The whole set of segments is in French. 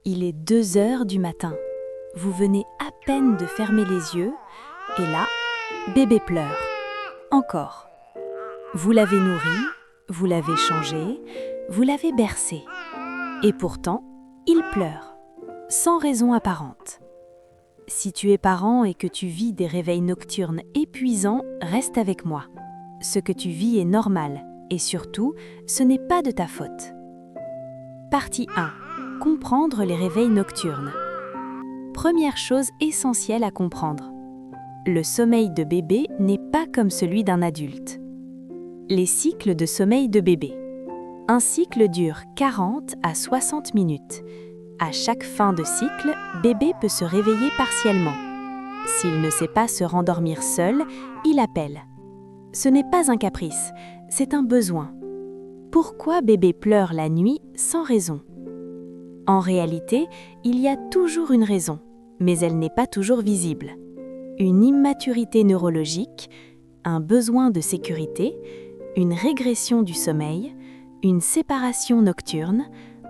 Il est 2 heures du matin. Vous venez à peine de fermer les yeux, et là, bébé pleure. Encore. Vous l'avez nourri, vous l'avez changé, vous l'avez bercé. Et pourtant, il pleure, sans raison apparente. Si tu es parent et que tu vis des réveils nocturnes épuisants, reste avec moi. Ce que tu vis est normal, et surtout, ce n'est pas de ta faute. Partie 1. Comprendre les réveils nocturnes. Première chose essentielle à comprendre. Le sommeil de bébé n'est pas comme celui d'un adulte. Les cycles de sommeil de bébé. Un cycle dure 40 à 60 minutes. À chaque fin de cycle, bébé peut se réveiller partiellement. S'il ne sait pas se rendormir seul, il appelle. Ce n'est pas un caprice, c'est un besoin. Pourquoi bébé pleure la nuit sans raison ? En réalité, il y a toujours une raison, mais elle n'est pas toujours visible. Une immaturité neurologique, un besoin de sécurité, une régression du sommeil, une séparation nocturne,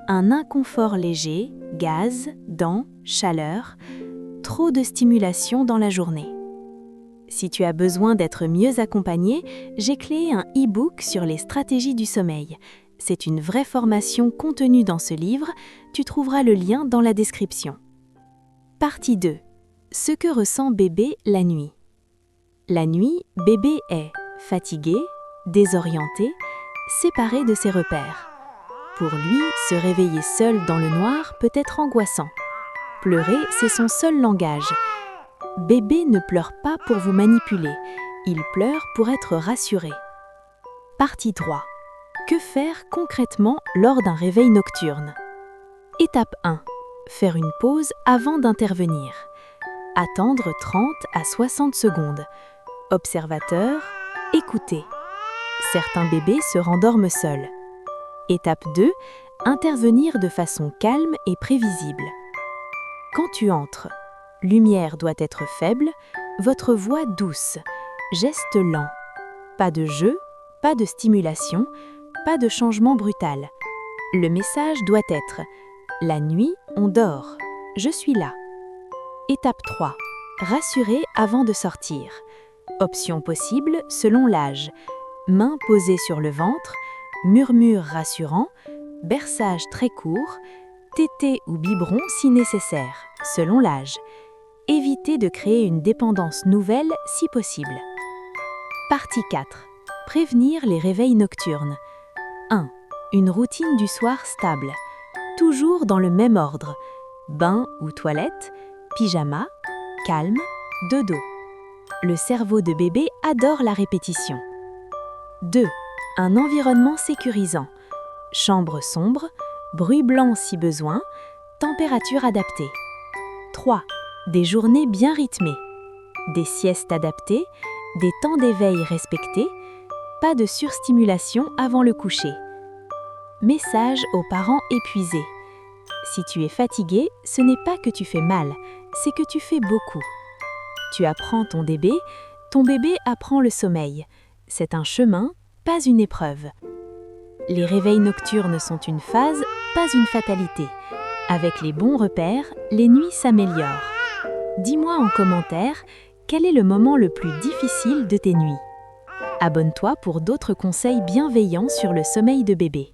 un inconfort léger, gaz, dents, chaleur, trop de stimulation dans la journée. Si tu as besoin d'être mieux accompagné, j'ai créé un e-book sur les stratégies du sommeil. C'est une vraie formation contenue dans ce livre, tu trouveras le lien dans la description. Partie 2. Ce que ressent bébé la nuit. La nuit, bébé est fatigué, désorienté, séparé de ses repères. Pour lui, se réveiller seul dans le noir peut être angoissant. Pleurer, c'est son seul langage. Bébé ne pleure pas pour vous manipuler, il pleure pour être rassuré. Partie 3. Que faire concrètement lors d'un réveil nocturne ? Étape 1. Faire une pause avant d'intervenir. Attendre 30 à 60 secondes. Observateur, écoutez. Certains bébés se rendorment seuls. Étape 2. Intervenir de façon calme et prévisible. Quand tu entres, lumière doit être faible, votre voix douce, geste lent. Pas de jeu, pas de stimulation, pas de changement brutal. Le message doit être « La nuit, on dort. Je suis là ». Étape 3. Rassurer avant de sortir. Options possibles selon l'âge. Mains posées sur le ventre, murmure rassurant, berçage très court, tété ou biberon si nécessaire, selon l'âge. Évitez de créer une dépendance nouvelle si possible. Partie 4. Prévenir les réveils nocturnes. 1. Une routine du soir stable. Toujours dans le même ordre. Bain ou toilette, pyjama, calme, dodo. Le cerveau de bébé adore la répétition. 2. Un environnement sécurisant. Chambre sombre, bruit blanc si besoin, température adaptée. 3. Des journées bien rythmées. Des siestes adaptées, des temps d'éveil respectés, pas de surstimulation avant le coucher. Message aux parents épuisés. Si tu es fatigué, ce n'est pas que tu fais mal, c'est que tu fais beaucoup. Tu apprends ton bébé apprend le sommeil. C'est un chemin, pas une épreuve. Les réveils nocturnes sont une phase, pas une fatalité. Avec les bons repères, les nuits s'améliorent. Dis-moi en commentaire, quel est le moment le plus difficile de tes nuits ? Abonne-toi pour d'autres conseils bienveillants sur le sommeil de bébé.